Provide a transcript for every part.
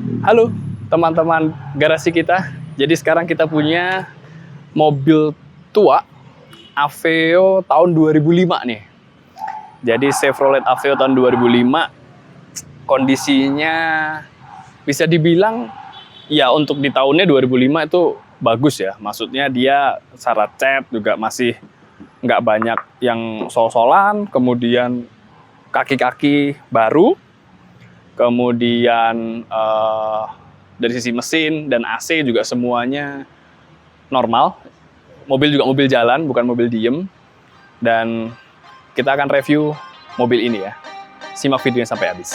Halo teman-teman garasi kita. Jadi sekarang kita punya mobil tua Aveo tahun 2005 nih. Jadi Chevrolet Aveo tahun 2005. Kondisinya bisa dibilang ya untuk di tahunnya 2005 itu bagus ya. Maksudnya dia secara cat juga masih nggak banyak yang sol-solan. Kemudian kaki-kaki baru. Kemudian dari sisi mesin dan AC juga semuanya normal. Mobil juga mobil jalan, bukan mobil diem. Dan kita akan review mobil ini ya. Simak videonya sampai habis.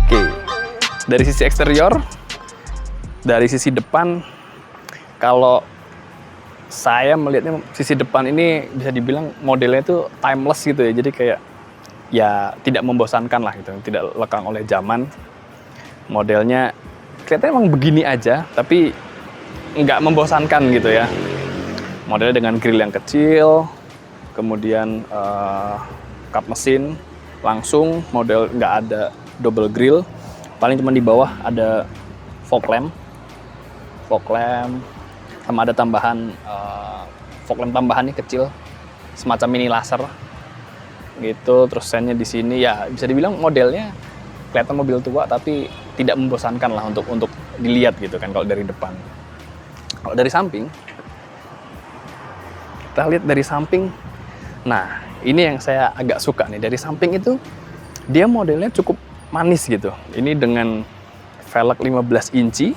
Oke, dari sisi eksterior, dari sisi depan, kalau saya melihatnya sisi depan ini bisa dibilang modelnya itu timeless gitu ya. Jadi kayak ya tidak membosankan lah gitu, tidak lekang oleh zaman. Modelnya kelihatannya emang begini aja, tapi nggak membosankan gitu ya. Modelnya dengan grill yang kecil, kemudian kap mesin langsung, model nggak ada double grill, paling cuma di bawah ada fog lamp, sama ada tambahan fog lamp tambahan nih kecil, semacam mini laser gitu. Terus sennya di sini ya bisa dibilang modelnya kelihatan mobil tua tapi tidak membosankan lah untuk dilihat gitu kan kalau dari depan. Kalau dari samping, kita lihat dari samping. Nah, ini yang saya agak suka nih, dari samping itu dia modelnya cukup manis gitu. Ini dengan velg 15 inci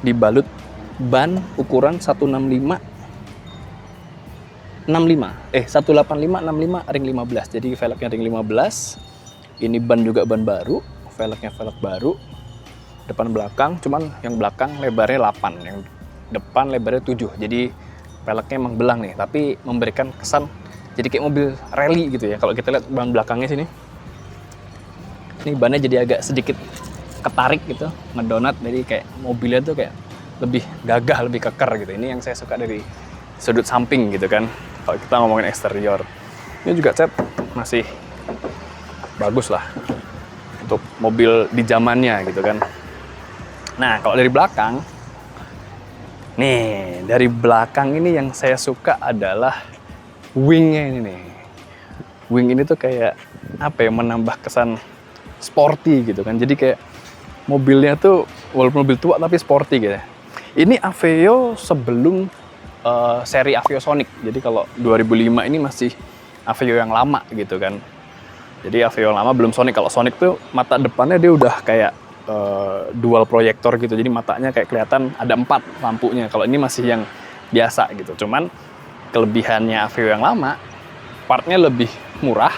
dibalut ban ukuran 185 ring 15. Jadi velgnya ring 15. Ini ban juga ban baru, velgnya velg baru. Depan belakang, cuman yang belakang lebarnya 8, yang depan lebarnya 7. Jadi velgnya emang belang nih, tapi memberikan kesan jadi kayak mobil rally gitu ya. Kalau kita lihat ban belakangnya sini. Ini bannya jadi agak sedikit ketarik gitu, ngedonat, jadi kayak mobilnya tuh kayak lebih gagah, lebih keker gitu. Ini yang saya suka dari sudut samping gitu kan. Kalau kita ngomongin eksterior, ini juga cat masih bagus lah untuk mobil di zamannya gitu kan. Nah, kalau dari belakang, nih dari belakang ini yang saya suka adalah wingnya ini nih. Wing ini tuh kayak apa ya, menambah kesan sporty gitu kan. Jadi kayak mobilnya tuh walaupun mobil tua tapi sporty gitu. Ini Aveo sebelum seri Aveo Sonic. Jadi kalau 2005 ini masih Aveo yang lama gitu kan. Jadi Aveo yang lama belum Sonic. Kalau Sonic tuh mata depannya dia udah kayak dual proyektor gitu. Jadi matanya kayak kelihatan ada 4 lampunya. Kalau ini masih yang biasa gitu. Cuman kelebihannya Aveo yang lama, partnya lebih murah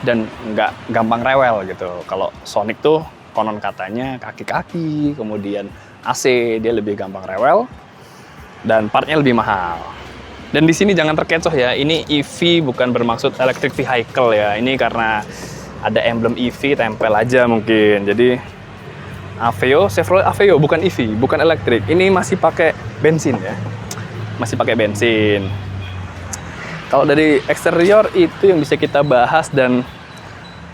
dan nggak gampang rewel gitu. Kalau Sonic tuh konon katanya kaki-kaki, kemudian AC dia lebih gampang rewel dan partnya lebih mahal. Dan di sini jangan terkecoh ya, ini EV bukan bermaksud electric vehicle ya. Ini karena ada emblem EV tempel aja mungkin. Jadi Aveo, Chevrolet Aveo bukan EV, bukan elektrik. Ini masih pakai bensin ya. Masih pakai bensin. Kalau dari eksterior itu yang bisa kita bahas, dan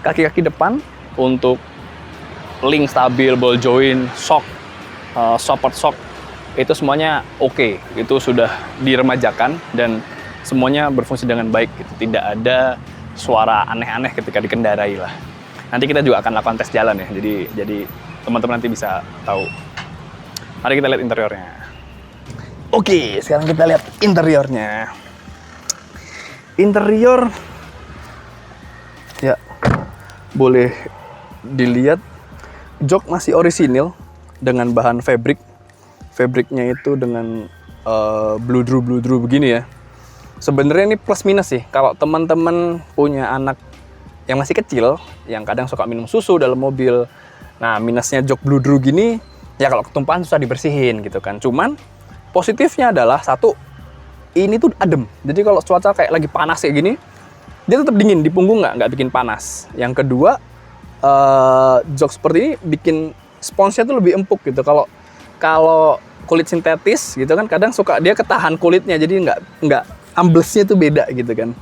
kaki-kaki depan untuk link stabil, ball joint, shock, support shock itu semuanya oke. Itu sudah diremajakan dan semuanya berfungsi dengan baik gitu. Tidak ada suara aneh-aneh ketika dikendarai lah. Nanti kita juga akan lakukan tes jalan ya. Jadi teman-teman nanti bisa tahu. Mari kita lihat interiornya. Oke, sekarang kita lihat interiornya. Interior ya boleh dilihat, jok masih orisinil dengan bahan fabric. Fabricnya itu dengan bludru begini ya. Sebenarnya ini plus minus sih. Kalau teman-teman punya anak yang masih kecil, yang kadang suka minum susu dalam mobil, nah minusnya jok bludru gini, ya kalau ketumpahan susah dibersihin gitu kan. Cuman positifnya adalah satu, ini tuh adem. Jadi kalau cuaca kayak lagi panas kayak gini, dia tetap dingin di punggung, nggak bikin panas. Yang kedua, jok seperti ini bikin sponsnya tuh lebih empuk gitu. Kalau kalau kulit sintetis gitu kan kadang suka dia ketahan kulitnya, jadi nggak amblesnya tuh beda gitu kan.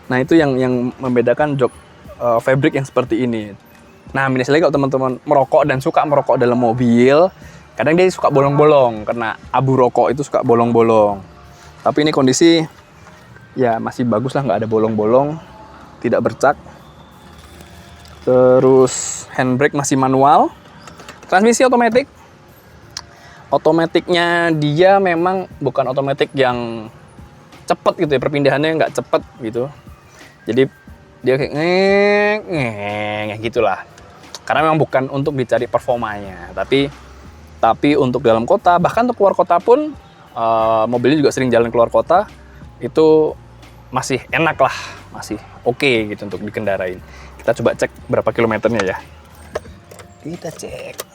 Nah itu yang membedakan jok fabric yang seperti ini. Nah minus lagi kalau teman-teman merokok dan suka merokok dalam mobil, kadang dia suka bolong-bolong karena abu rokok itu suka bolong-bolong. Tapi ini kondisi ya masih bagus lah, nggak ada bolong-bolong, tidak bercak. Terus handbrake masih manual, transmisi otomatis. Otomatiknya dia memang bukan otomatik yang cepet gitu ya, perpindahannya nggak cepet gitu. Jadi dia kayak ngeng gitulah. Karena memang bukan untuk dicari performanya, tapi untuk dalam kota, bahkan untuk keluar kota pun mobilnya juga sering jalan keluar kota, itu masih enak lah, masih oke gitu untuk dikendarain. Kita coba cek berapa kilometernya ya. Kita cek.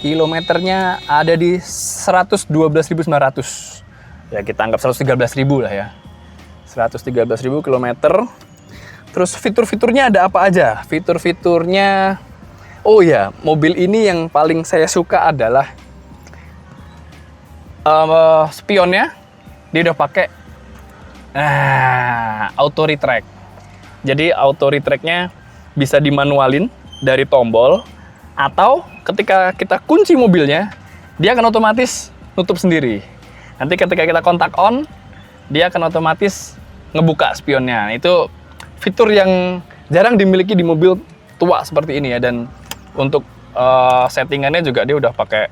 Kilometernya ada di 112.900. Ya kita anggap 113.000 lah ya. 113.000 kilometer. Terus fitur-fiturnya ada apa aja? Fitur-fiturnya, oh ya, mobil ini yang paling saya suka adalah spionnya. Dia udah pakai auto retract. Jadi auto retract-nya bisa dimanualin dari tombol, atau ketika kita kunci mobilnya, dia akan otomatis nutup sendiri. Nanti ketika kita kontak on, dia akan otomatis ngebuka spionnya. Itu fitur yang jarang dimiliki di mobil tua seperti ini ya. Dan untuk settingannya juga dia udah pakai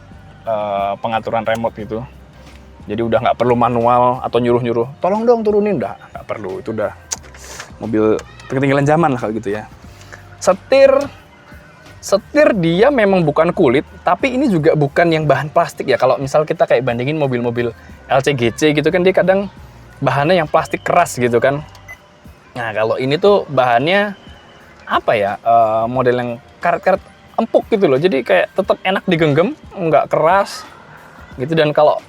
pengaturan remote gitu. Jadi udah nggak perlu manual atau nyuruh-nyuruh, tolong dong turunin, nggak perlu. Itu udah mobil ketinggalan zaman lah kalau gitu ya. Setir dia memang bukan kulit, tapi ini juga bukan yang bahan plastik ya. Kalau misal kita kayak bandingin mobil-mobil LCGC gitu kan, dia kadang bahannya yang plastik keras gitu kan. Nah kalau ini tuh bahannya apa ya, model yang karet-karet empuk gitu loh. Jadi kayak tetap enak digenggam, nggak keras gitu. Dan kalau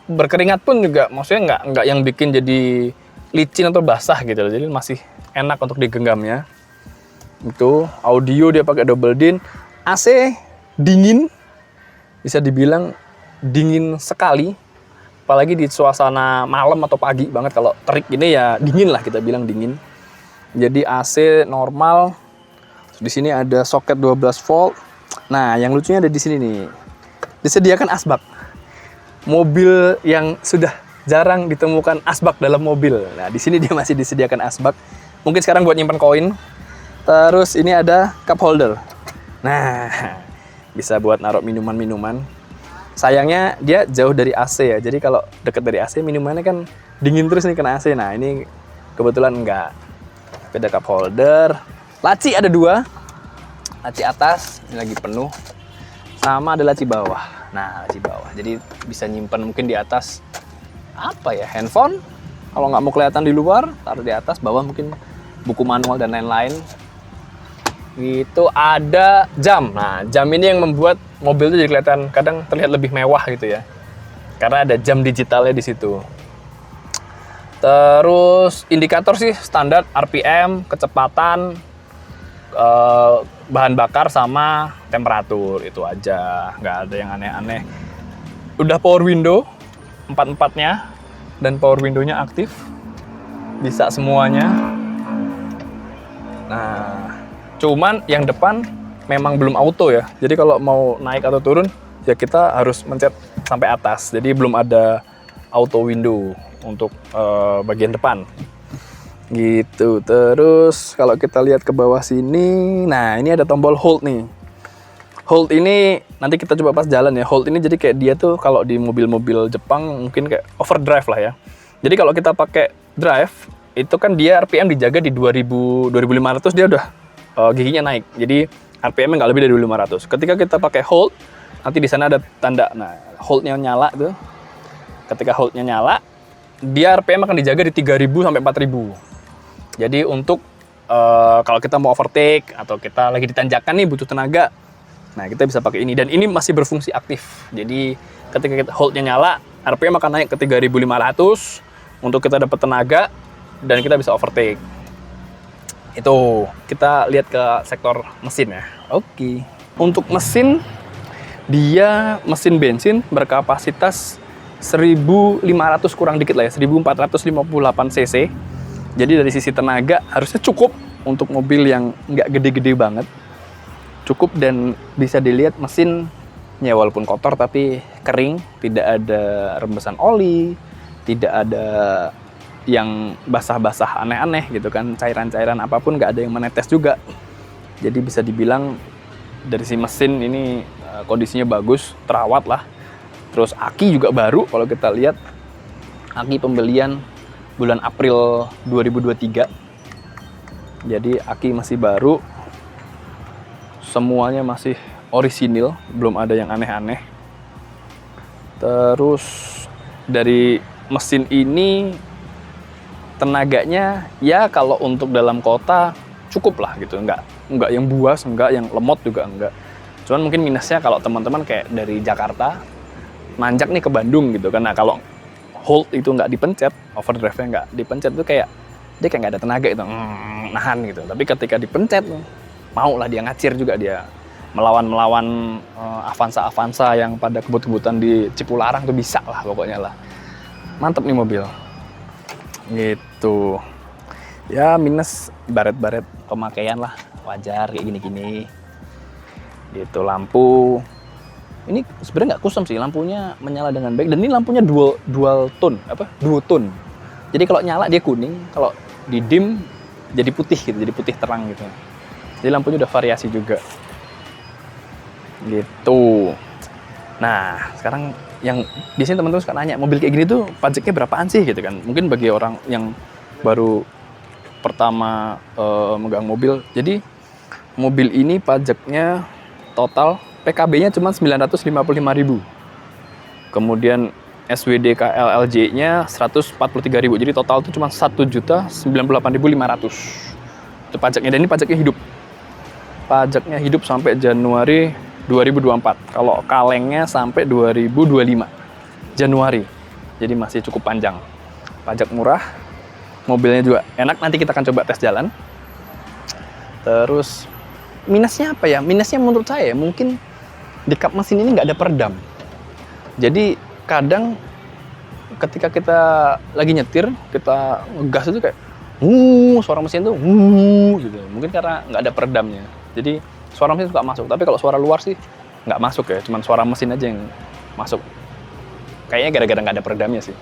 berkeringat pun juga maksudnya nggak yang bikin jadi licin atau basah gitu loh. Jadi masih enak untuk digenggamnya. Itu audio dia pakai double din, AC dingin, bisa dibilang dingin sekali, apalagi di suasana malam atau pagi banget. Kalau terik ini ya dingin lah, kita bilang dingin. Jadi AC normal. Di sini ada soket 12 volt. Nah yang lucunya ada di sini nih, disediakan asbak. Mobil yang sudah jarang ditemukan asbak dalam mobil. Nah di sini dia masih disediakan asbak. Mungkin sekarang buat nyimpan koin. Terus ini ada cup holder. Nah, bisa buat naruh minuman-minuman. Sayangnya dia jauh dari AC ya. Jadi kalau deket dari AC, minumannya kan dingin terus nih kena AC. Nah, ini kebetulan enggak. Ada cup holder. Laci ada 2. Laci atas, ini lagi penuh. Sama ada laci bawah. Nah, laci bawah. Jadi bisa nyimpan mungkin di atas apa ya? Handphone. Kalau nggak mau kelihatan di luar, taruh di atas. Bawah mungkin buku manual dan lain-lain. Gitu. Ada jam. Nah jam ini yang membuat mobil itu jadi kelihatan, kadang terlihat lebih mewah gitu ya, karena ada jam digitalnya di situ. Terus indikator sih standar, RPM, kecepatan, bahan bakar sama temperatur, itu aja, nggak ada yang aneh-aneh. Udah power window 4-4-nya, dan power window-nya aktif, bisa semuanya. Nah cuman yang depan memang belum auto ya. Jadi kalau mau naik atau turun ya kita harus mencet sampai atas. Jadi belum ada auto window untuk bagian depan. Gitu. Terus kalau kita lihat ke bawah sini, nah ini ada tombol hold nih. Hold ini nanti kita coba pas jalan ya. Hold ini jadi kayak dia tuh kalau di mobil-mobil Jepang mungkin kayak overdrive lah ya. Jadi kalau kita pakai drive itu kan dia RPM dijaga di 2500, dia udah giginya naik, jadi RPM-nya nggak lebih dari 2500. Ketika kita pakai hold, nanti di sana ada tanda, nah hold-nya nyala tuh. Ketika hold-nya nyala, dia RPM akan dijaga di 3000 sampai 4000. Jadi untuk kalau kita mau overtake atau kita lagi di tanjakan nih butuh tenaga, nah kita bisa pakai ini, dan ini masih berfungsi aktif. Jadi ketika kita hold-nya nyala, RPM akan naik ke 3500 untuk kita dapat tenaga dan kita bisa overtake. Itu kita lihat ke sektor mesin ya. Oke. Untuk mesin Dia mesin bensin berkapasitas 1.500 kurang dikit lah ya, 1.458 cc. Jadi dari sisi tenaga harusnya cukup untuk mobil yang nggak gede-gede banget. Cukup, dan bisa dilihat mesinnya walaupun kotor tapi kering, tidak ada rembesan oli, tidak ada yang basah-basah aneh-aneh gitu kan, cairan-cairan apapun nggak ada yang menetes juga. Jadi bisa dibilang dari si mesin ini kondisinya bagus, terawat lah. Terus aki juga baru, kalau kita lihat aki pembelian bulan April 2023. Jadi aki masih baru, semuanya masih orisinil, belum ada yang aneh-aneh. Terus dari mesin ini tenaganya ya kalau untuk dalam kota cukup lah gitu, nggak yang buas, nggak yang lemot juga enggak. Cuman mungkin minusnya kalau teman-teman kayak dari Jakarta nanjak nih ke Bandung gitu kan, nah kalau hold itu nggak dipencet, overdrive-nya nggak dipencet tuh kayak dia kayak nggak ada tenaga itu, nahan gitu. Tapi ketika dipencet mau lah dia ngacir juga, dia melawan Avanza yang pada kebut-kebutan di Cipularang tuh bisa lah pokoknya lah. Mantep nih mobil gitu. Ya minus baret-baret pemakaian lah, wajar kayak gini-gini gitu. Lampu ini sebenarnya nggak custom sih, lampunya menyala dengan baik, dan ini lampunya dual tone. Jadi kalau nyala dia kuning, kalau di dim jadi putih gitu, jadi putih terang gitu. Jadi lampunya udah variasi juga gitu. Nah sekarang yang biasanya teman-teman suka nanya, mobil kayak gini tuh pajaknya berapaan sih gitu kan. Mungkin bagi orang yang baru pertama megang mobil, jadi mobil ini pajaknya total PKB-nya cuma 955.000. Kemudian SWDK LLJ-nya 143.000. Jadi total itu cuma 1.098.500. Itu pajaknya, dan ini pajaknya hidup. Pajaknya hidup sampai Januari 2024. Kalau kalengnya sampai 2025 Januari. Jadi masih cukup panjang. Pajak murah. Mobilnya juga enak, nanti kita akan coba tes jalan. Terus minusnya apa ya? Minusnya menurut saya mungkin di kap mesin ini nggak ada peredam. Jadi kadang ketika kita lagi nyetir, kita ngegas itu kayak suara mesin tuh gitu. Mungkin karena nggak ada peredamnya. Jadi suara mesin suka masuk. Tapi kalau suara luar sih nggak masuk ya. Cuman suara mesin aja yang masuk. Kayaknya gara-gara nggak ada peredamnya sih.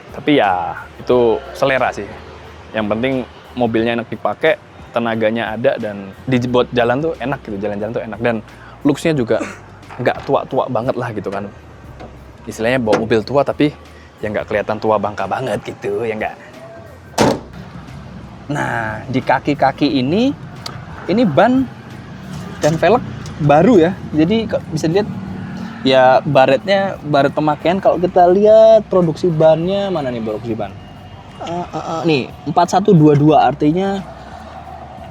Tapi ya itu selera sih. Yang penting mobilnya enak dipakai, tenaganya ada, dan dibuat jalan tuh enak gitu. Jalan-jalan tuh enak, dan looks-nya juga nggak tua-tua banget lah gitu kan. Istilahnya bawa mobil tua tapi ya nggak kelihatan tua bangka banget gitu, ya nggak. Nah di kaki-kaki ini ban dan velg baru ya. Jadi bisa dilihat ya baret pemakaian. Kalau kita lihat produksi bannya, mana nih produksi ban? Nih 4122, artinya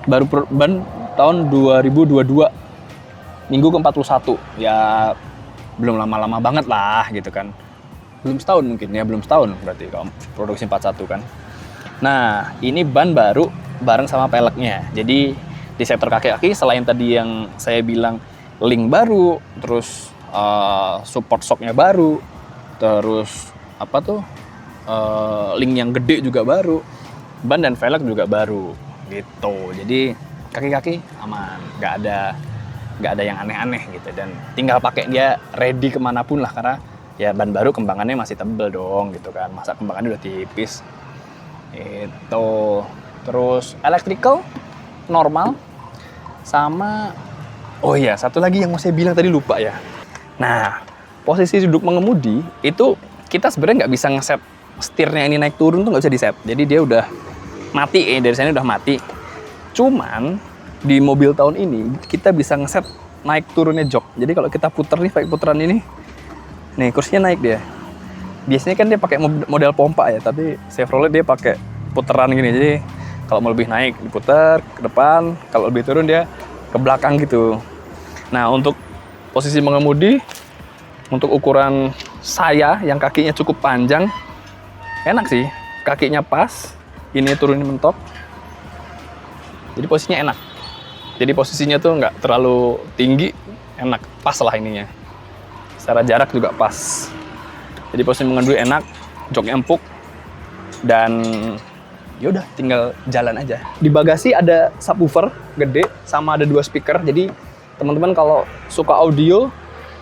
baru ban tahun 2022, minggu ke-41. Ya belum lama-lama banget lah gitu kan. Belum setahun mungkin ya, belum setahun berarti kalau produksi 41 kan. Nah ini ban baru bareng sama peleknya. Jadi di sektor kaki-kaki selain tadi yang saya bilang link baru, terus support shocknya baru, terus apa tuh link yang gede juga baru, ban dan velg juga baru gitu. Jadi kaki-kaki aman, nggak ada yang aneh-aneh gitu, dan tinggal pakai dia ready kemanapun lah, karena ya ban baru kembangannya masih tebel dong gitu kan, masa kembangannya udah tipis itu. Terus electrical normal, sama oh iya satu lagi yang mau saya bilang tadi lupa ya. Nah posisi duduk mengemudi itu kita sebenarnya nggak bisa ngeset setirnya ini naik turun tuh, nggak bisa diset. Jadi dia udah mati, dari sana udah mati. Cuman di mobil tahun ini kita bisa ngeset naik turunnya jok. Jadi kalau kita puter nih pakai puteran ini, nih kursinya naik dia. Biasanya kan dia pakai model pompa ya, tapi Chevrolet dia pakai puteran gini. Jadi kalau mau lebih naik diputar ke depan, kalau lebih turun dia ke belakang gitu. Nah untuk posisi mengemudi, untuk ukuran saya yang kakinya cukup panjang, enak sih, kakinya pas, ini turunin mentok. Jadi posisinya enak. Jadi posisinya tuh nggak terlalu tinggi, enak, pas lah ininya. secara jarak juga pas. Jadi posisi mengenduri enak, joknya empuk, dan ya udah tinggal jalan aja. Di bagasi ada subwoofer gede sama ada 2 speaker. Jadi teman-teman kalau suka audio,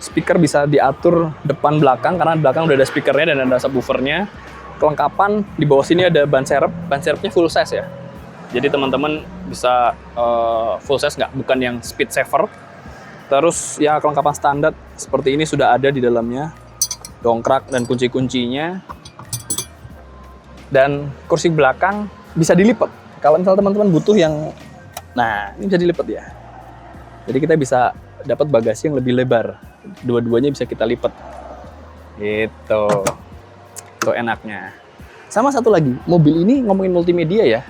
speaker bisa diatur depan belakang karena belakang udah ada speakernya dan ada subwoofernya. Kelengkapan di bawah sini ada ban serepnya full size ya. Jadi teman-teman bisa full size bukan yang speed saver. Terus ya kelengkapan standar seperti ini sudah ada di dalamnya. Dongkrak dan kunci-kuncinya. Dan kursi belakang bisa dilipat. Kalau misalnya teman-teman butuh yang, nah ini bisa dilipat ya. Jadi kita bisa dapat bagasi yang lebih lebar. Dua-duanya bisa kita lipat. Gitu. Itu enaknya. Sama satu lagi, mobil ini ngomongin multimedia ya.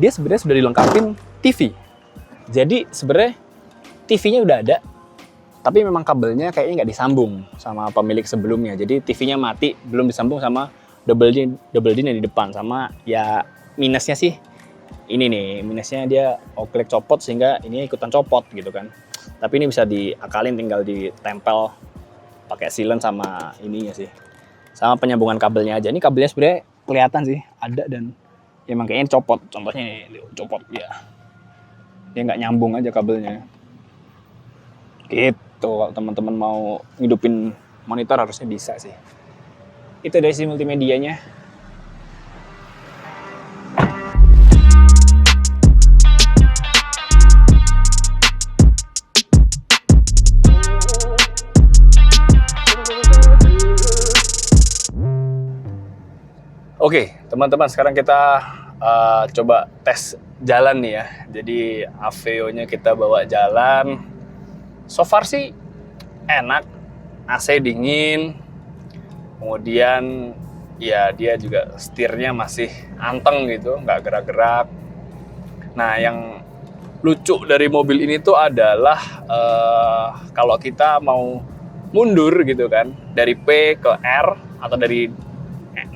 Dia sebenarnya sudah dilengkapin TV. Jadi sebenarnya TV-nya udah ada, tapi memang kabelnya kayaknya nggak disambung sama pemilik sebelumnya. Jadi TV-nya mati, belum disambung sama double din yang di depan. Sama ya minusnya sih, ini nih, minusnya dia oklek copot sehingga ini ikutan copot gitu kan. Tapi ini bisa diakalin, tinggal ditempel pakai silen sama ininya sih. Sama penyambungan kabelnya aja. Ini kabelnya sebenarnya kelihatan sih, ada dan ya emang kayaknya copot. Contohnya ini, copot ya. Dia nggak nyambung aja kabelnya. Gitu, kalau teman-teman mau ngidupin monitor harusnya bisa sih. Itu dari sisi multimedianya. Oke, teman-teman, sekarang kita coba tes jalan nih ya. Jadi Aveo-nya kita bawa jalan. So far sih enak, AC dingin, kemudian ya dia juga setirnya masih anteng gitu, nggak gerak-gerak. Nah yang lucu dari mobil ini tuh adalah kalau kita mau mundur gitu kan, dari P ke R atau dari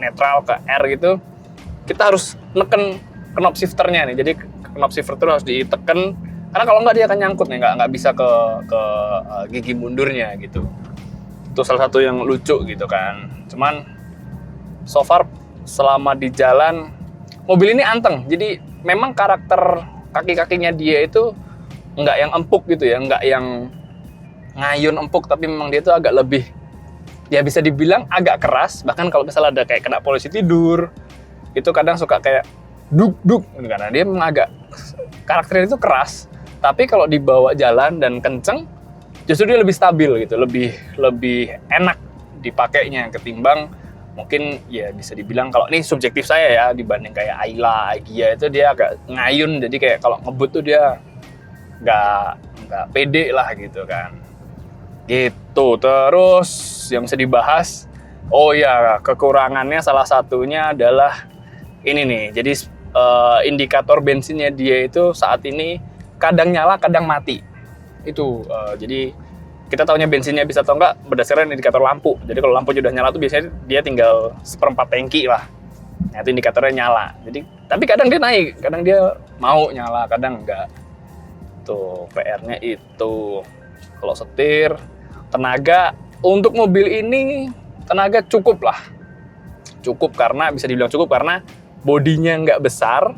netral ke R gitu, kita harus neken knob shifternya nih. Jadi knob shifter itu harus ditekan. Karena kalau nggak dia akan nyangkut nih, nggak bisa ke gigi mundurnya gitu. Itu salah satu yang lucu gitu kan. Cuman so far selama di jalan mobil ini anteng. Jadi memang karakter kaki-kakinya dia itu nggak yang empuk gitu ya, nggak yang ngayun empuk, tapi memang dia itu agak lebih, ya bisa dibilang agak keras. Bahkan kalau misalnya ada kayak kena polisi tidur, itu kadang suka kayak duk-duk karena dia memang agak karakternya itu keras. Tapi kalau dibawa jalan dan kenceng, justru dia lebih stabil gitu, lebih enak dipakainya ketimbang mungkin ya bisa dibilang, kalau ini subjektif saya ya, dibanding kayak Ayla, Agia itu dia agak ngayun, jadi kayak kalau ngebut tuh dia nggak pede lah gitu kan. Gitu. Terus yang bisa dibahas, oh ya kekurangannya salah satunya adalah ini nih. Jadi indikator bensinnya dia itu saat ini kadang nyala, kadang mati. Itu jadi kita taunya bensinnya bisa atau enggak berdasarkan indikator lampu. Jadi kalau lampu sudah nyala tuh biasanya dia tinggal 1/4 tangki lah. Nah, itu indikatornya nyala. Jadi tapi kadang dia naik, kadang dia mau nyala, kadang enggak. Tuh PR-nya itu. Kalau setir, tenaga untuk mobil ini tenaga cukup lah. Cukup karena bisa dibilang cukup karena bodinya nggak besar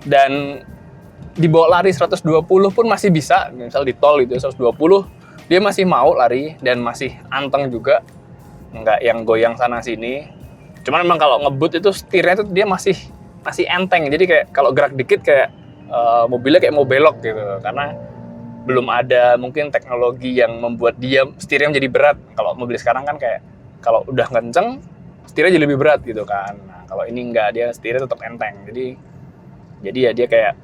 dan dibawa lari 120 pun masih bisa. Misal di tol itu 120 dia masih mau lari dan masih anteng juga, nggak yang goyang sana sini. Cuman memang kalau ngebut itu setirnya itu dia masih enteng, jadi kayak kalau gerak dikit kayak mobilnya kayak mau belok gitu, karena belum ada mungkin teknologi yang membuat dia setirnya menjadi berat. Kalau mobil sekarang kan kayak kalau udah kenceng setirnya jadi lebih berat gitu kan. Nah, kalau ini enggak, dia setirnya tetap enteng, jadi ya dia kayak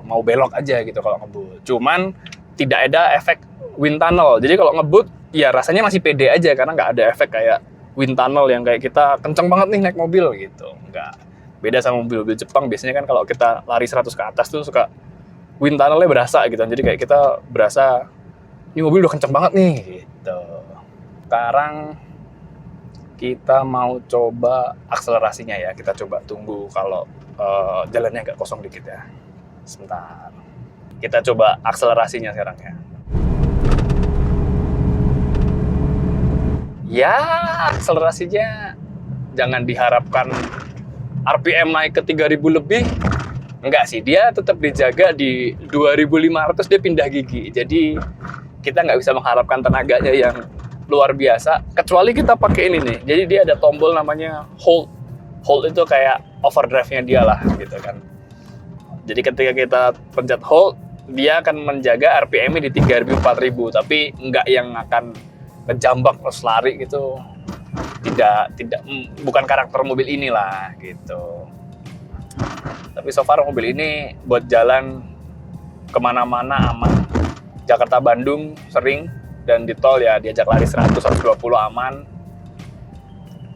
mau belok aja gitu kalau ngebut. Cuman tidak ada efek wind tunnel. Jadi kalau ngebut ya rasanya masih pede aja karena nggak ada efek kayak wind tunnel yang kayak kita kenceng banget nih naik mobil gitu. Nggak. Beda sama mobil-mobil Jepang, biasanya kan kalau kita lari 100 ke atas tuh suka wind tunnelnya berasa gitu. Jadi kayak kita berasa ini mobil udah kenceng banget nih gitu. Sekarang kita mau coba akselerasinya ya. Kita coba tunggu kalau jalannya agak kosong dikit ya. Sebentar. Kita coba akselerasinya sekarang ya. Ya, akselerasinya jangan diharapkan RPM naik ke 3000 lebih. Enggak sih, dia tetap dijaga di 2500, dia pindah gigi. Jadi kita nggak bisa mengharapkan tenaganya yang luar biasa, kecuali kita pakai ini nih. Jadi dia ada tombol namanya hold. Hold itu kayak overdrive-nya dia lah gitu kan. Jadi ketika kita pencet hold, dia akan menjaga RPM-nya di 3000-4000, tapi nggak yang akan ngejambak terus lari gitu. Bukan karakter mobil inilah gitu. Tapi so far mobil ini buat jalan kemana-mana aman. Jakarta-Bandung sering, dan di tol ya diajak lari 100-120 aman.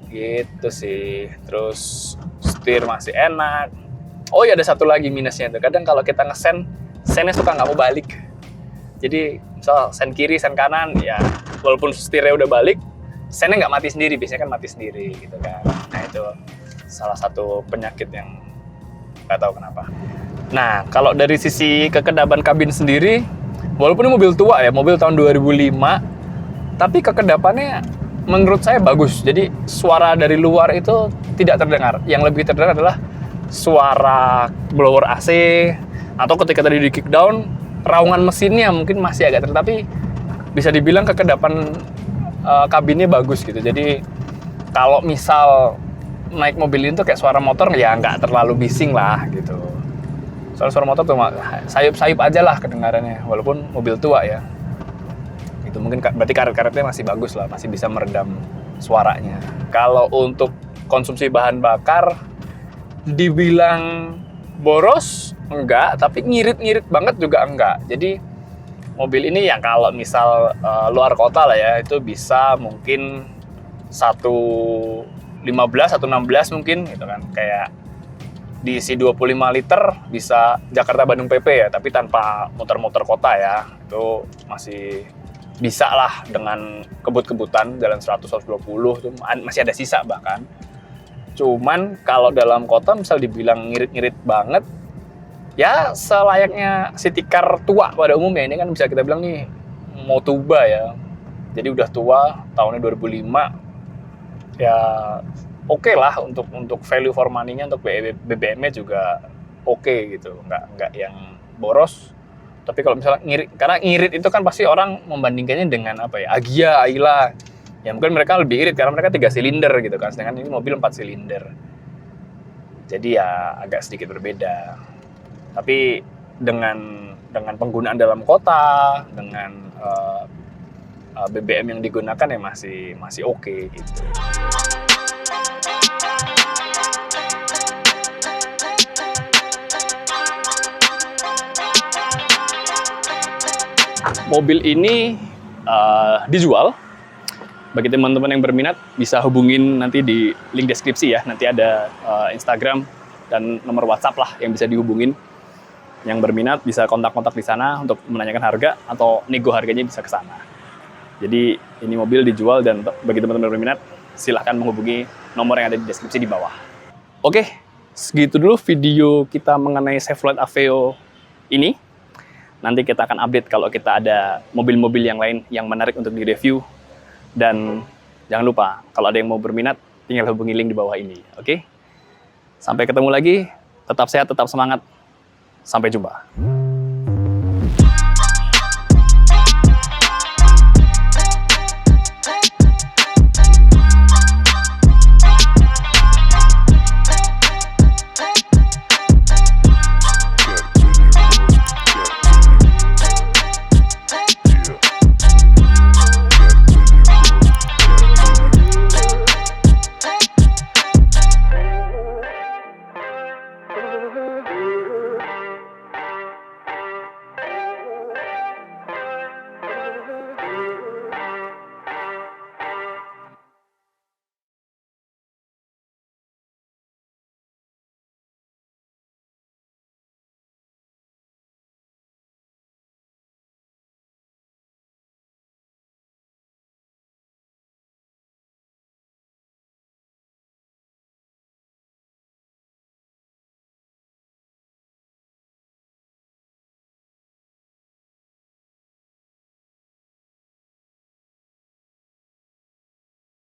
Gitu sih. Terus setir masih enak. Oh ya, ada satu lagi minusnya tuh. Kadang kalau kita ngesen, sennya suka nggak mau balik. Jadi misal sen kiri, sen kanan, ya walaupun setirnya udah balik, sennya nggak mati sendiri. Biasanya kan mati sendiri gitu kan. Nah itu salah satu penyakit yang nggak tahu kenapa. Nah kalau dari sisi kekedaban kabin sendiri, walaupun ini mobil tua ya, mobil tahun 2005, tapi kekedapannya menurut saya bagus. Jadi suara dari luar itu tidak terdengar. Yang lebih terdengar adalah suara blower AC, atau ketika tadi di kick down, raungan mesinnya mungkin masih agak tapi bisa dibilang kekedapan kabinnya bagus gitu. Jadi kalau misal naik mobil ini tuh kayak suara motor, ya nggak terlalu bising lah gitu. Soal suara motor tuh sayup-sayup aja lah kedengarannya, walaupun mobil tua ya. Itu mungkin berarti karet-karetnya masih bagus lah, masih bisa meredam suaranya. Kalau untuk konsumsi bahan bakar, dibilang boros enggak, tapi ngirit-ngirit banget juga enggak. Jadi mobil ini ya kalau misal luar kota lah ya, itu bisa mungkin 115, 116 mungkin gitu kan. Kayak diisi 25 liter bisa Jakarta-Bandung PP ya, tapi tanpa muter-muter kota ya. Itu masih bisa lah dengan kebut-kebutan jalan 100-120 itu masih ada sisa bahkan. Cuman kalau dalam kota misal dibilang ngirit-ngirit banget, ya selayaknya city car tua pada umumnya. Ini kan bisa kita bilang nih Motuba ya. Jadi udah tua, tahunnya 2005. Ya oke lah untuk value for money-nya, untuk BBM-nya juga oke gitu. Nggak yang boros. Tapi kalau misalnya ngirit, karena ngirit itu kan pasti orang membandingkannya dengan apa ya, Agya, Ayla. Ya mungkin mereka lebih irit karena mereka 3 silinder gitu kan, sedangkan ini mobil 4 silinder. Jadi ya agak sedikit berbeda. Tapi dengan penggunaan dalam kota, dengan BBM yang digunakan ya masih oke gitu. Mobil ini dijual. Bagi teman-teman yang berminat bisa hubungin nanti di link deskripsi ya. Nanti ada Instagram dan nomor WhatsApp lah yang bisa dihubungin. Yang berminat bisa kontak-kontak di sana untuk menanyakan harga atau nego harganya bisa ke sana. Jadi ini mobil dijual, dan bagi teman-teman yang berminat silahkan menghubungi nomor yang ada di deskripsi di bawah. Oke, segitu dulu video kita mengenai Chevrolet Aveo ini. Nanti kita akan update kalau kita ada mobil-mobil yang lain yang menarik untuk direview. Dan jangan lupa, kalau ada yang mau berminat, tinggal hubungi link di bawah ini. Oke? Sampai ketemu lagi, tetap sehat, tetap semangat. Sampai jumpa.